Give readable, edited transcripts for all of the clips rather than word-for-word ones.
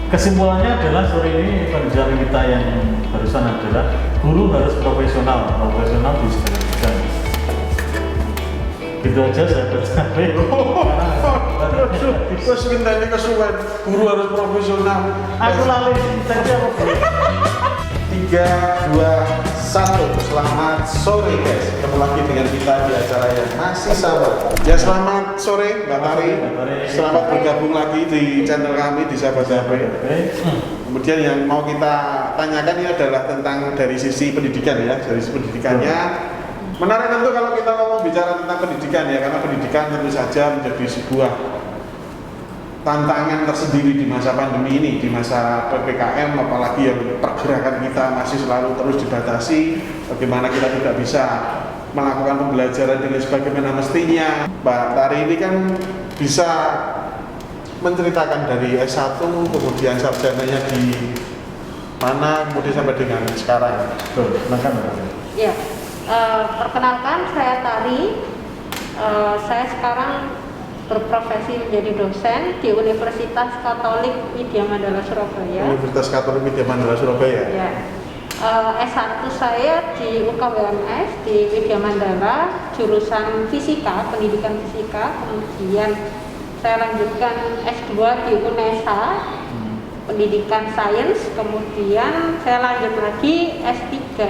Kesimpulannya adalah sore ini pembicaraan kita yang barusan adalah guru harus profesional di segala bidang. Gitu aja saya bersampai. Terus mintanya kesuwen, guru harus profesional. Aku lali tadi apa? 3, 2, 1. Selamat sore guys. Ketemu lagi dengan kita di acara yang masih sama. Ya selamat sore Mbak Tari. Selamat bergabung lagi di channel kami di Sahabat HP. Kemudian yang mau kita tanyakan ini adalah tentang dari sisi pendidikan ya, dari sisi pendidikannya. Menarik tentu kalau kita ngomong bicara tentang pendidikan ya, karena pendidikan tentu saja menjadi sebuah tantangan tersendiri di masa pandemi ini, di masa PPKM, apalagi yang pergerakan kita masih selalu terus dibatasi, bagaimana kita tidak bisa melakukan pembelajaran dengan sebagaimana mestinya. Mbak Tari ini kan bisa menceritakan dari S1, kemudian sarjananya di mana, kemudian sampai dengan sekarang. Silakan Mbak. Ya, perkenalkan saya Tari. Saya sekarang berprofesi menjadi dosen di Universitas Katolik Widya Mandala Surabaya. Universitas Katolik Widya Mandala Surabaya. Ya. S1 saya di UKWMS di Widya Mandala, jurusan fisika, pendidikan fisika. Kemudian saya lanjutkan S2 di UNESA, pendidikan sains. Kemudian saya lanjut lagi S3,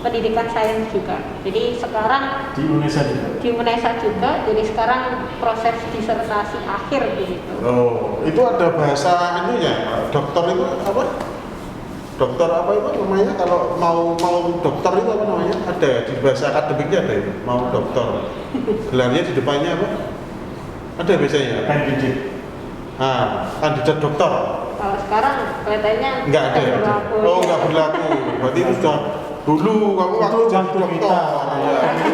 pendidikan sains juga. Jadi sekarang Di Indonesia juga. di UNESA juga. Jadi sekarang proses disertasi akhir begitu. Oh, itu ada bahasa anunya, dokter itu apa? Dokter apa itu namanya? Kalau mau dokter itu apa namanya? Ada di bahasa akademiknya ada itu. Mau dokter. Gelarnya di depannya apa? Ada biasanya. Kandidat. Kandidat dokter. Kalau sekarang kelihatannya Enggak ada. tidak berlaku. Oh, enggak berlaku. Berarti itu sudah dulu kamu waktu Itu jadi waktu dokter. kita.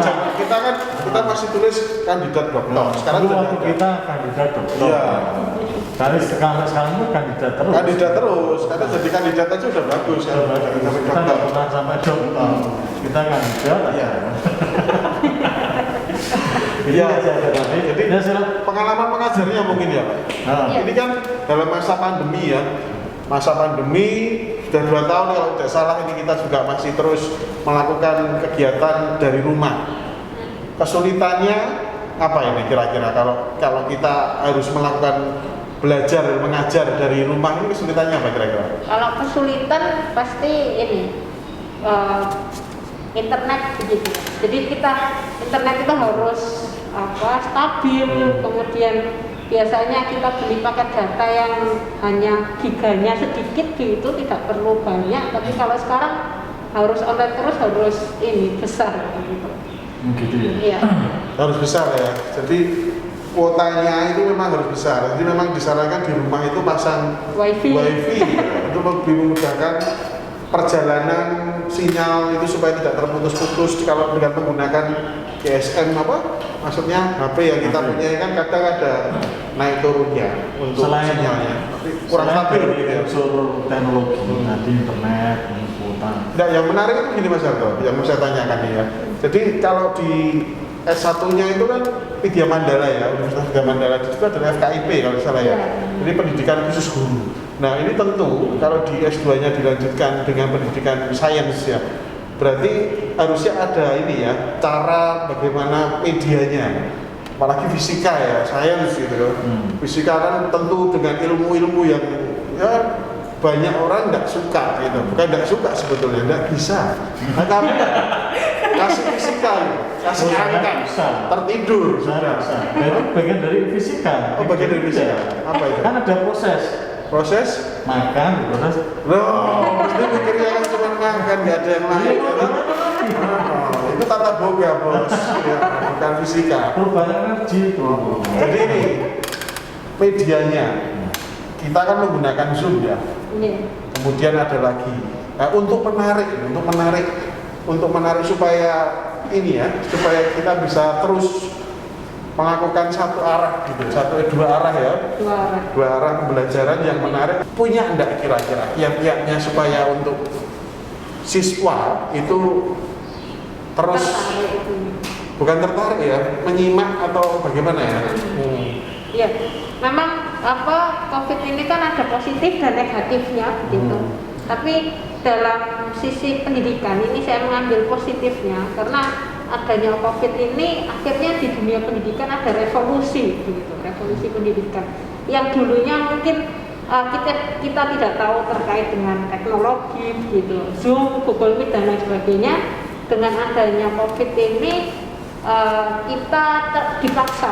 Ya, kita kan masih tulis kandidat dokter. Sekarang dulu sudah waktu ada. kita kandidat dokter. Iya. Sekarang itu kandidat terus. Kandidat terus, karena jadi kandidat aja udah bagus kan. Jangan sampai Kita dokter. nggak pernah sampai dokter. Kita kandidat. Iya. Iya. Jadi Ya, silakan. pengalaman mengajarnya mungkin ya Pak. Iya. Ini kan dalam masa pandemi ya. Masa pandemi sudah 2 tahun kalau tidak salah ini kita juga masih terus melakukan kegiatan dari rumah. Kesulitannya apa ini kira-kira kalau kita harus melakukan belajar dan mengajar dari rumah ini kesulitannya apa kira-kira? Kalau kesulitan pasti ini internet begitu. Jadi internet itu harus stabil. Kemudian biasanya kita beli paket data yang hanya giganya sedikit gitu, tidak perlu banyak. Tapi kalau sekarang harus online terus, harus ini besar gitu. Gitu ya. Iya. Harus besar ya. Jadi kuotanya itu memang harus besar. Jadi memang disarankan di rumah itu pasang Wifi. untuk lebih memudahkan perjalanan sinyal itu supaya tidak terputus-putus. Kalau dengan menggunakan GSM maksudnya HP yang kita punya kan kadang ada naik turunnya untuk Selain sinyalnya. Tapi kurang stabil gitu ya. unsur teknologi, nanti internet, kuota. Nah, yang menarik itu gini Mas Harto, yang mau saya tanyakan nih ya. Jadi kalau di S1-nya itu kan Widya Mandala ya, Universitas Widya Mandala itu juga ada FKIP kalau salah ya. Jadi pendidikan khusus guru. Nah ini tentu kalau di S2-nya dilanjutkan dengan pendidikan sains ya, berarti harusnya ada ini ya, cara bagaimana medianya. Apalagi fisika ya, sains gitu. Fisika kan tentu dengan ilmu-ilmu yang ya banyak orang tidak suka gitu. Bukan tidak suka sebetulnya, tidak bisa. Nah kamu kasih fisika, kasih angka, tertidur sudah. Itu bagian dari fisika. Oh, bagian dari fisika. Apa itu? Kan ada proses makan, proses. Loh, mesti mikirnya kan cuma makan, nggak ada yang lain. Itu tata boga bos, ya, bukan fisika. Perubahan energi itu. Jadi ini medianya, kita kan menggunakan Zoom ya. Iya. Kemudian ada lagi, untuk menarik supaya ini ya, supaya kita bisa terus melakukan satu arah gitu, dua arah ya, dua arah pembelajaran yang menarik. Punya enggak kira-kira kiat-kiatnya supaya untuk siswa itu terus bukan tertarik ya, menyimak atau bagaimana ya? Iya, memang COVID ini kan ada positif dan negatifnya begitu. Tapi dalam sisi pendidikan ini saya mengambil positifnya karena adanya COVID ini akhirnya di dunia pendidikan ada revolusi begitu, revolusi pendidikan. Yang dulunya mungkin kita tidak tahu terkait dengan teknologi gitu, Zoom, Google Meet dan lain sebagainya. Dengan adanya COVID ini kita dipaksa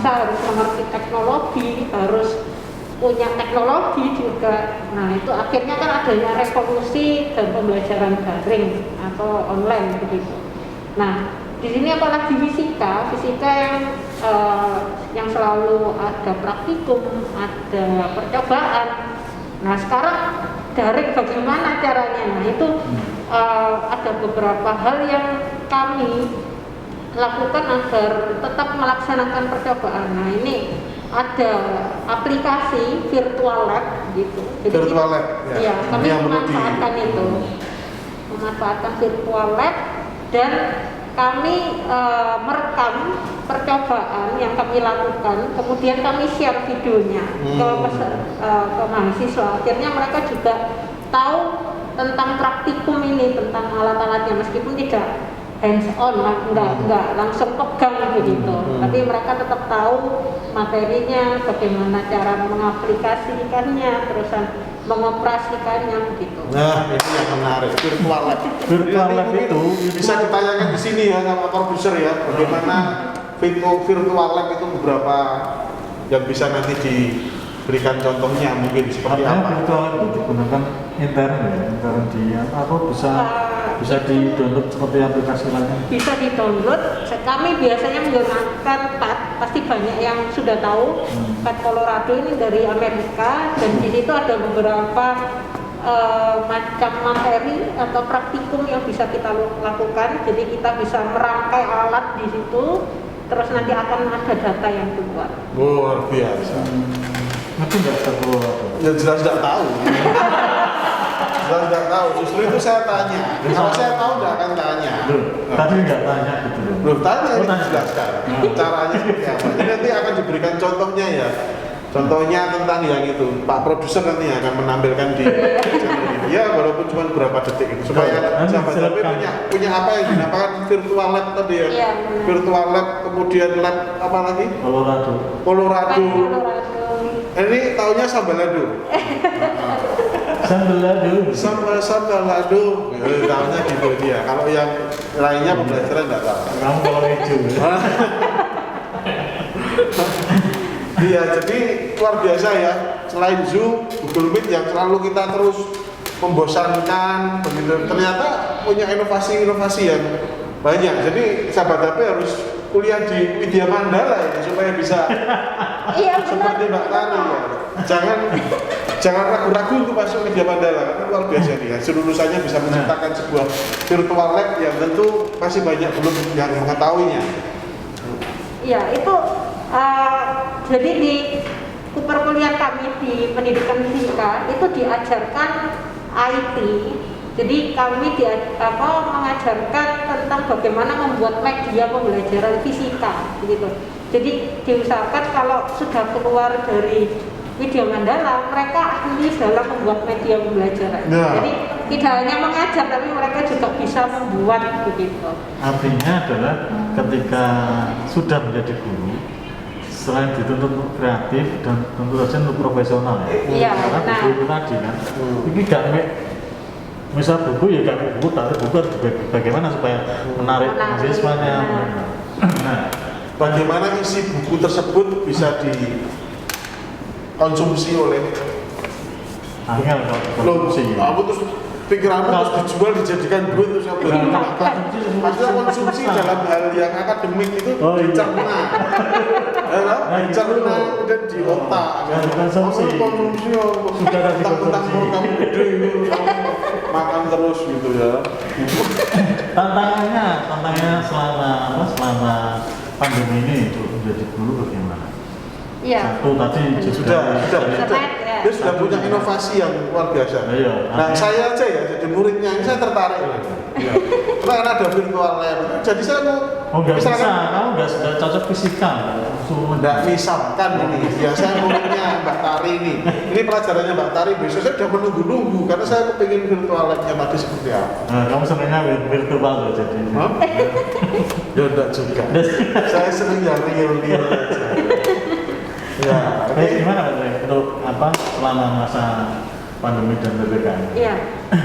harus mengerti teknologi, harus punya teknologi juga. Nah itu akhirnya kan adanya revolusi dan pembelajaran daring atau online begitu. Nah di sini apalagi fisika yang selalu ada praktikum, ada percobaan. Nah sekarang daring bagaimana caranya? Nah itu ada beberapa hal yang kami lakukan agar tetap melaksanakan percobaan. Nah ini ada aplikasi virtual lab gitu. Jadi virtual lab ya, kami memanfaatkan memanfaatkan virtual lab dan kami merekam percobaan yang kami lakukan, kemudian kami share videonya ke mahasiswa. Akhirnya mereka juga tahu tentang praktikum ini, tentang alat-alatnya meskipun tidak hands on, enggak langsung pegang begitu. Tapi mereka tetap tahu materinya, bagaimana cara mengaplikasikannya, terusan mengoperasikannya begitu. Nah, ini yang menarik, virtual lab. Virtual lab itu bisa ditanyakan di sini ya sama produser ya, bagaimana virtual lab itu beberapa yang bisa nanti diberikan contohnya mungkin seperti apa. Virtual lab itu digunakan intern di bisa di-download seperti aplikasi lainnya. Bisa di-download. Kami biasanya menggunakan PAD, pasti banyak yang sudah tahu. PAD Colorado ini dari Amerika dan di situ ada beberapa macam materi atau praktikum yang bisa kita lakukan. Jadi kita bisa merangkai alat di situ, terus nanti akan ada data yang keluar. Luar biasa. Itu nggak Colorado? Ya jelas tidak tahu. Jelas tidak tahu. Justru itu saya tanya. Kalau saya tahu tidak akan tanya. Tadi nggak tanya gitu. Belum tanya, ini dijelaskan. Caranya seperti apa. Jadi nanti akan diberikan contohnya ya. Contohnya tentang yang itu, Pak Produser nanti akan menampilkan di channel ini. Ya, walaupun cuma beberapa detik itu, supaya sahabat tapi punya apa yang dinamakan virtual lab tadi ya. Iya, virtual lab, kemudian lab apa lagi? Colorado. Ini taunya Sambalado. Sambalado. Taunya gitu dia. Kalau yang lainnya pembelajaran enggak tahu. Kamu kalau hijau. Iya, jadi luar biasa ya. Selain Zoom, Google Meet yang selalu kita terus membosankan, begitu. Ternyata punya inovasi-inovasi yang banyak. Jadi sahabat HP harus kuliah di Widya Mandala ya supaya bisa seperti Mbak Tari ya. Jangan ragu-ragu untuk masuk Widya Mandala karena luar biasa nih. Hasil lulusannya bisa menciptakan sebuah virtual lab yang tentu masih banyak belum yang mengetahuinya. Iya, itu jadi di perkuliahan kami di pendidikan fisika itu diajarkan IT. Jadi kami mengajarkan tentang bagaimana membuat media pembelajaran fisika, gitu. Jadi diusahakan kalau sudah keluar dari Widya Mandala, mereka ahli dalam membuat media pembelajaran. Nah. Jadi tidak hanya mengajar, tapi mereka juga bisa membuat begitu. Artinya adalah ketika sudah menjadi guru, selain dituntut kreatif dan tentu saja untuk profesional ya. Iya. Karena buku tadi kan, ini gak misal buku ya gak buku, tapi buku harus bagaimana supaya menarik mahasiswanya. Nah, bagaimana isi buku tersebut bisa dikonsumsi oleh angel konsumsi. Aku terus pikiranmu terus dijual dijadikan duit terus apa? Maksudnya konsumsi dalam hal yang akademik itu dicerna. Dicerna kemudian di otak. Konsumsi sudah ada dikonsumsi. Kamu gede makan terus gitu ya. Tantangannya selama pandemi ini untuk menjadi guru bagaimana? Iya. Satu tadi dia sudah punya inovasi yang luar biasa. Iya. Nah saya aja ya jadi muridnya ini saya tertarik. Nah, ada virtual lab. Jadi saya mau Oh nggak bisa, kamu nggak cocok fisikal. Nggak, misalkan ini, ya saya muridnya Mbak Tari ini pelajarannya Mbak Tari, besok saya udah menunggu-nunggu karena saya kepingin virtual lab-nya tadi seperti apa. Nah, kamu senangnya virtual loh jadi. Hah? Ya enggak juga. Saya sering yang real aja. Ya, Oke, gimana Pak Tri? Untuk apa selama masa pandemi dan PPKM? Iya,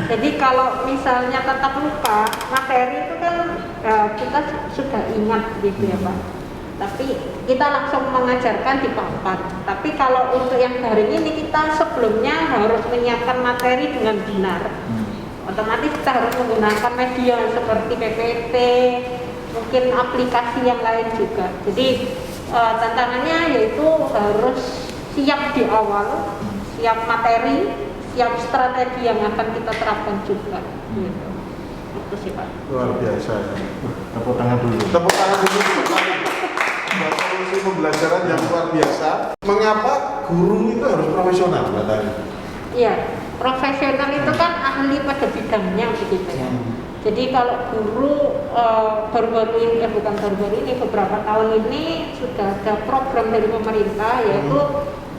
jadi kalau misalnya tatap muka, materi itu kan kita sudah ingat gitu ya Pak. Tapi kita langsung mengajarkan di papan. Tapi kalau untuk yang daring ini kita sebelumnya harus menyiapkan materi dengan benar. Otomatis kita harus menggunakan media seperti PPT, mungkin aplikasi yang lain juga. Jadi tantangannya yaitu harus siap di awal, siap materi, siap strategi yang akan kita terapkan juga. Gitu. Itu sih Pak. luar biasa. Tepuk tangan dulu. Tepuk tangan dulu. Buat solusi pembelajaran yang luar biasa. Mengapa guru itu harus profesional, Mbak Tari? Iya, profesional itu kan ahli pada bidangnya begitu ya. Jadi kalau guru baru-baru ini, bukan baru-baru ini, beberapa tahun ini sudah ada program dari pemerintah yaitu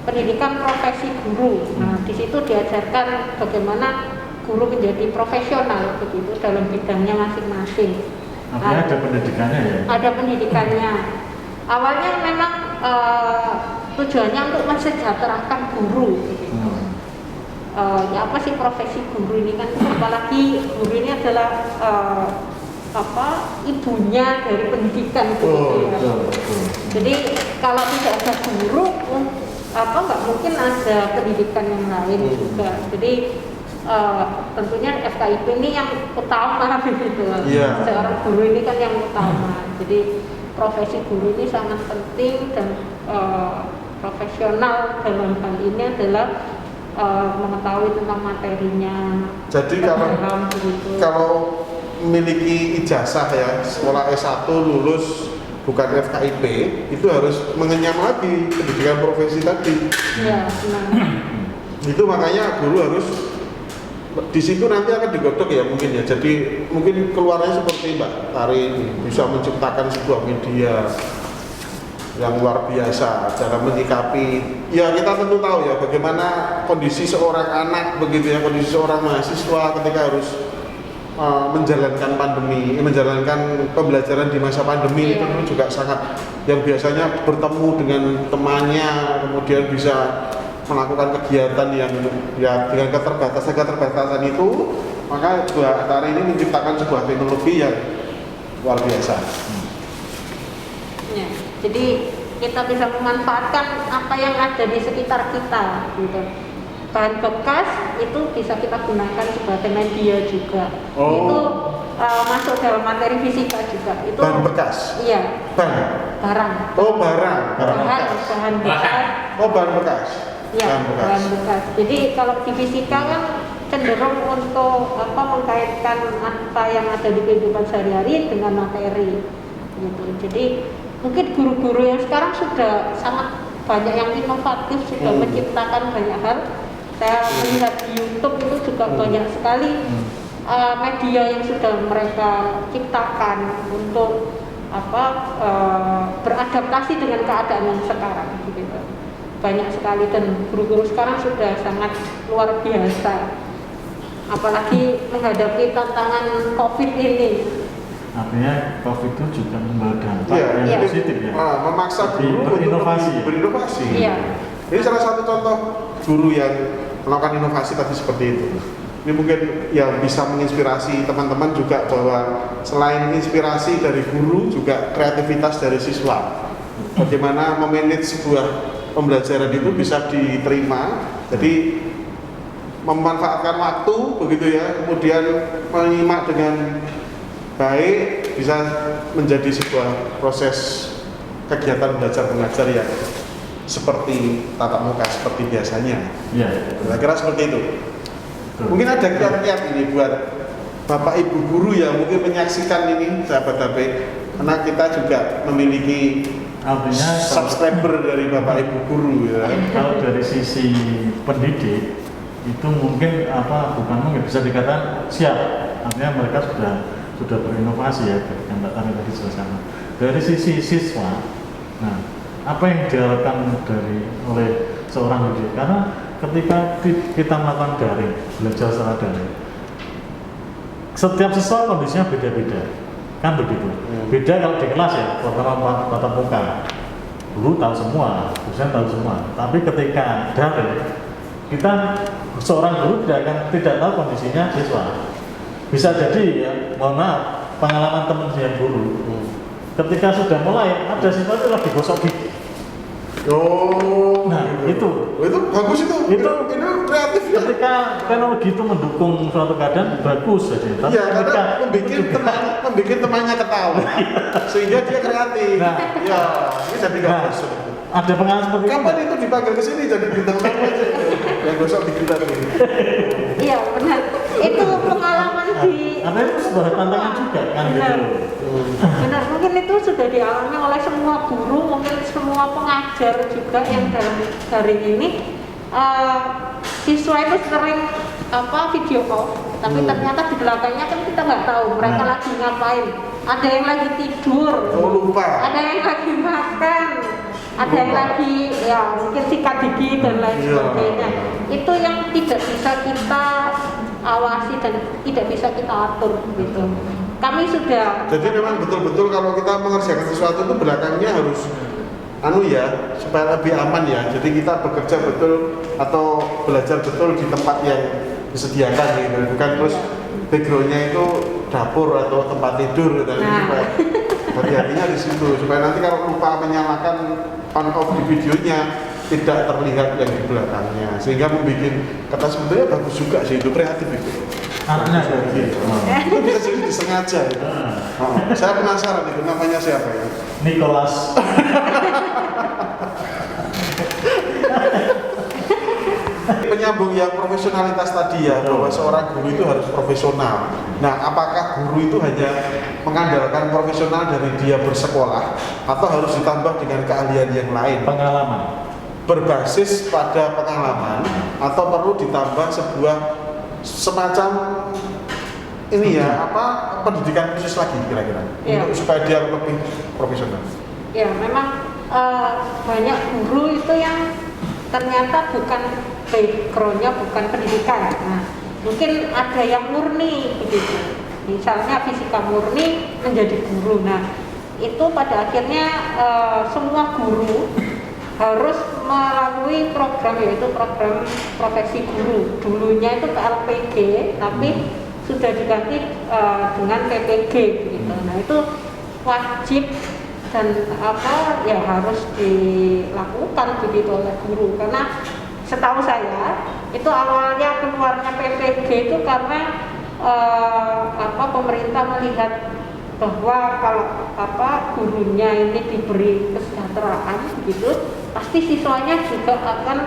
pendidikan profesi guru. Nah, di situ diajarkan bagaimana guru menjadi profesional begitu dalam bidangnya masing-masing. Artinya ada pendidikannya ya? Ada pendidikannya. Awalnya memang tujuannya untuk mensejahterakan guru. Begitu. Ya apa sih profesi guru ini kan, apalagi guru ini adalah ibunya dari pendidikan begitu ya. Jadi kalau tidak ada guru, nggak mungkin ada pendidikan yang lain juga. Jadi tentunya FKIP ini yang utama begitu. Yeah. Seorang guru ini kan yang utama. Jadi profesi guru ini sangat penting dan profesional dalam hal ini adalah mengetahui tentang materinya. Jadi kalau memiliki ijazah ya, sekolah S1 lulus bukan FKIP, itu harus mengenyam lagi pendidikan profesi tadi. Iya, benar. Itu makanya guru harus di situ nanti akan digodok ya mungkin ya. Jadi mungkin keluarnya seperti Mbak Tari ini bisa menciptakan sebuah media yang luar biasa dalam menyikapi. Ya kita tentu tahu ya bagaimana kondisi seorang anak begitu ya, kondisi seorang mahasiswa ketika harus menjalankan pandemi, menjalankan pembelajaran di masa pandemi itu juga sangat, yang biasanya bertemu dengan temannya, kemudian bisa melakukan kegiatan yang ya dengan keterbatasan itu, maka Mbak Tari ini menciptakan sebuah teknologi yang luar biasa. Ya, jadi kita bisa memanfaatkan apa yang ada di sekitar kita, gitu. Bahan bekas itu bisa kita gunakan sebagai media juga. Oh. Itu masuk dalam materi fisika juga. Itu Bahan bekas. Iya. Barang. Oh barang. Bahan bekas. Oh bahan bekas. Iya. Bahan bekas. Jadi kalau di fisika kan cenderung untuk mengkaitkan apa yang ada di kehidupan sehari-hari dengan materi. Gitu. Jadi mungkin guru-guru yang sekarang sudah sangat banyak yang inovatif, sudah menciptakan banyak hal. Saya melihat di YouTube itu juga banyak sekali media yang sudah mereka ciptakan untuk beradaptasi dengan keadaan yang sekarang. Gitu. Banyak sekali dan guru-guru sekarang sudah sangat luar biasa. Apalagi menghadapi tantangan COVID ini. Artinya COVID itu juga membawa dampak yang positif ya. Memaksa guru untuk berinovasi. Iya. Ini salah satu contoh guru yang melakukan inovasi tadi seperti itu. Ini mungkin yang bisa menginspirasi teman-teman juga bahwa selain inspirasi dari guru juga kreativitas dari siswa. Bagaimana memanage sebuah pembelajaran itu bisa diterima. Jadi memanfaatkan waktu begitu ya, kemudian menyimak dengan baik, bisa menjadi sebuah proses kegiatan belajar mengajar yang seperti tatap muka seperti biasanya. Iya. Kira-kira seperti itu. Mungkin ada kiat-kiat ini buat Bapak Ibu guru yang mungkin menyaksikan ini, sahabat HP, karena kita juga memiliki subscriber dari Bapak Ibu guru ya. Kalau dari sisi pendidik itu mungkin bukan bisa dikatakan siap, artinya mereka sudah sudah berinovasi ya, yang Mbak Tani tadi jelaskan. Dari sisi siswa, nah apa yang diharapkan oleh seorang didik? Karena ketika kita melakukan daring, belajar secara daring, setiap siswa kondisinya beda-beda, kan begitu. Beda kalau di kelas ya, pertama tatap muka, guru tahu semua, dosen tahu semua. Tapi ketika daring, kita seorang guru tidak tahu kondisinya siswa. Bisa jadi ya, mohon maaf, pengalaman teman saya guru, ketika sudah mulai ada siswa itu lagi gosok gigi. Oh, nah gitu. Itu bagus itu kreatif ya. Ketika teknologi itu mendukung suatu keadaan bagus saja. Tapi ya, karena membuat temannya ketawa, sehingga dia kreatif. Nah, ya, ini jadi bagus. Ada pengalaman seperti itu. Kapan itu dipanggil ke sini jadi bintang tamu aja? Yang gosok di kita ini. Iya benar. Itu pengalaman di. Karena itu sebuah tantangan juga kan gitu. Benar, mungkin itu sudah dialami oleh semua guru, mungkin semua pengajar juga yang dalam daring ini. Siswa itu sering video call, tapi ternyata di belakangnya kan kita nggak tahu mereka lagi ngapain. Ada yang lagi tidur, lupa. Ada yang lagi makan, ada yang lagi ya mungkin sikat gigi dan lain sebagainya. Itu yang tidak bisa kita awasi dan tidak bisa kita atur gitu. Kami sudah. Jadi memang betul-betul kalau kita mengerjakan sesuatu itu belakangnya harus supaya lebih aman ya. Jadi kita bekerja betul atau belajar betul di tempat yang disediakan gitu. Bukan terus backgroundnya itu dapur atau tempat tidur gitu. Supaya hati-hatinya di situ. Supaya nanti kalau lupa menyalakan on off di videonya tidak terlihat yang di belakangnya. Sehingga membuat kata sebetulnya bagus juga sih, itu kreatif itu. Artinya gitu. Itu bisa jadi disengaja itu. Saya penasaran itu namanya siapa ya? Nicholas. Penyambung yang profesionalitas tadi ya, bahwa seorang guru itu harus profesional. Nah, apakah guru itu hanya mengandalkan profesional dari dia bersekolah atau harus ditambah dengan keahlian yang lain? Pengalaman. Berbasis pada pengalaman atau perlu ditambah sebuah semacam pendidikan khusus lagi kira-kira untuk supaya dia lebih profesional. Ya, memang banyak guru itu yang ternyata bukan backgroundnya bukan pendidikan. Nah, mungkin ada yang murni begitu. Misalnya fisika murni menjadi guru. Nah, itu pada akhirnya semua guru harus melalui program, yaitu program profesi guru. Dulunya itu PLPG, tapi sudah diganti dengan PPG gitu. Nah, itu wajib dan harus dilakukan begitu oleh guru, karena setahu saya itu awalnya keluarnya PPG itu karena pemerintah melihat bahwa kalau gurunya ini diberi kesejahteraan begitu, pasti siswanya juga akan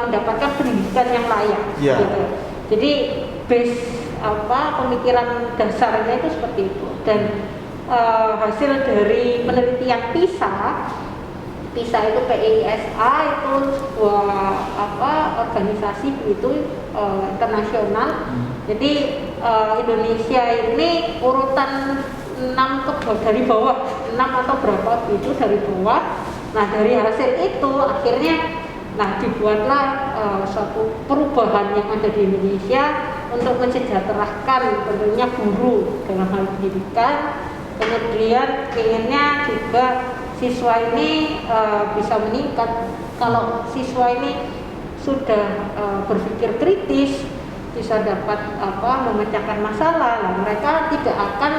mendapatkan pendidikan yang layak gitu. Jadi base pemikiran dasarnya itu seperti itu. Dan hasil dari penelitian PISA itu PISA itu sebuah organisasi itu internasional. Jadi Indonesia ini urutan 6 dari bawah, 6 atau berapa itu dari bawah. Nah, dari hasil itu akhirnya dibuatlah suatu perubahan yang ada di Indonesia untuk mensejahterakan tentunya guru dalam hal pendidikan. Kemudian pengennya juga siswa ini bisa meningkat. Kalau siswa ini sudah berpikir kritis, bisa dapat memecahkan masalah, mereka tidak akan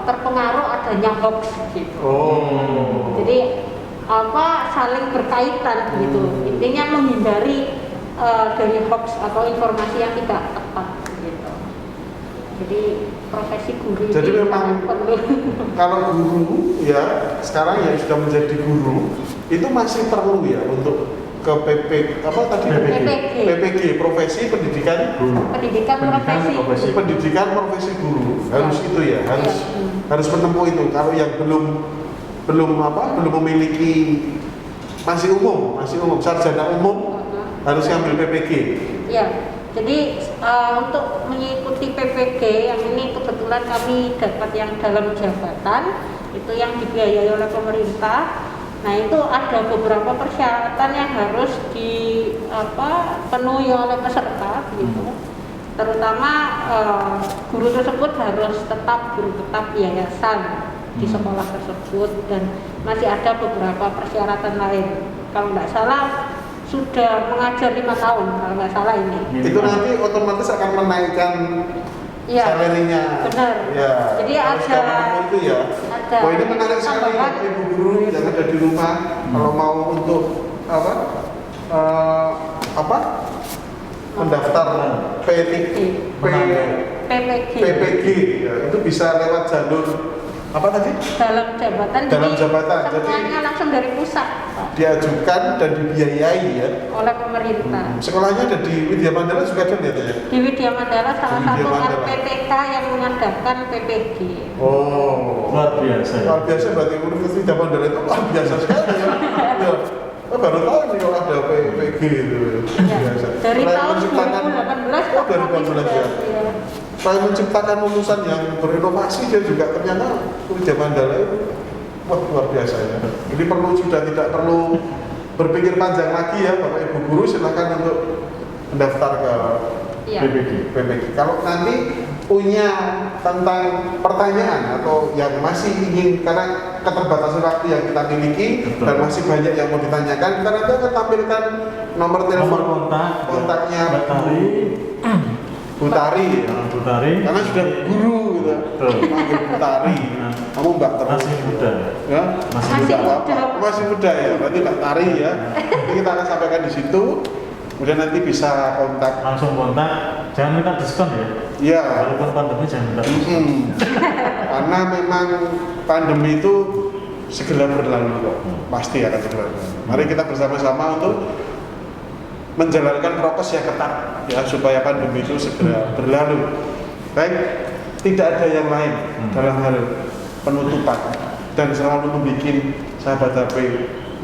terpengaruh adanya hoax gitu. Jadi saling berkaitan gitu. Intinya menghindari dari hoax atau informasi yang tidak tepat gitu. Jadi profesi guru. Jadi memang kalau guru ya sekarang yang sudah menjadi guru itu masih perlu ya untuk ke PPG profesi pendidikan guru. Pendidikan profesi guru harus itu ya, harus menempuh itu. Kalau yang belum memiliki masih umum sarjana umum harus ngambil PPG. Ya. Jadi untuk mengikuti PPG yang ini kebetulan kami dapat yang dalam jabatan itu yang dibiayai oleh pemerintah. Nah itu ada beberapa persyaratan yang harus dipenuhi oleh peserta gitu. Terutama guru tersebut harus tetap guru tetap yayasan di sekolah tersebut dan masih ada beberapa persyaratan lain. Kalau nggak salah sudah mengajar 5 tahun kalau nggak salah ini. Itu nanti otomatis akan menaikkan salary-nya. Benar. Ya. Jadi harus ada itu ya. ada Wah ini menarik sekali tambahan. ibu guru yang ada di rumah kalau mau untuk mendaftar PPG ya, itu bisa lewat jalur apa tadi? Dalam jabatan. Dalam Jadi jabatan. semuanya langsung dari pusat Diajukan dan dibiayai ya. oleh pemerintah. Sekolahnya ada di Widya Mandala juga ada ya? Di Widya Mandala salah Di Widya satu Mandala. RPTK yang mengadakan PPG. Oh, Luar biasa ya. luar biasa berarti Universitas Widya Mandala itu luar biasa sekali ya. Ya. Baru tahu nih kalau ada PPG itu. Ya, Biasa. dari Selain tahun menciptakan- 2018 Oh, 2018 ya. ya. Selain menciptakan lulusan yang berinovasi, dia juga ternyata Widya Mandala itu wah luar biasa ya. Jadi sudah tidak perlu berpikir panjang lagi ya Bapak Ibu guru, silakan untuk mendaftar ke Iya. PPG. Kalau nanti punya tentang pertanyaan atau yang masih ingin karena keterbatasan waktu yang kita miliki Betul. dan masih banyak yang mau ditanyakan, kita nanti akan tampilkan nomor telepon kontaknya Mbak Tari. Bu Tari ya. Bu Tari. Karena sudah guru gitu. Betul. Panggil Bu Tari. Kamu Mbak terus. Masih muda. Ya? Masih Masih muda. muda. Masih muda ya. Berarti Mbak Tari ya. Nanti kita akan sampaikan di situ. Kemudian nanti bisa kontak. Langsung kontak. Jangan minta diskon ya. Iya. Walaupun pandemi jangan minta diskon. Karena memang pandemi itu segera berlalu kok. Pasti akan segera berlalu. Mari kita bersama-sama untuk menjalankan prokes yang ketat ya supaya pandemi itu segera berlalu. Baik, tidak ada yang lain dalam hal penutupan dan selalu membuat sahabat HP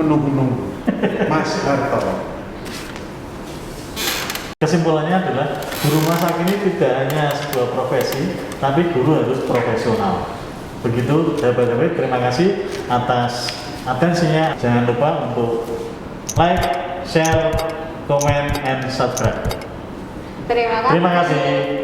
menunggu-nunggu. Mas Harto. Kesimpulannya adalah guru masak ini tidak hanya sebuah profesi, tapi guru harus profesional. Begitu sahabat-sahabat, terima kasih atas atensinya. Jangan lupa untuk like, share, comment, and subscribe. Terima kasih. Terima kasih.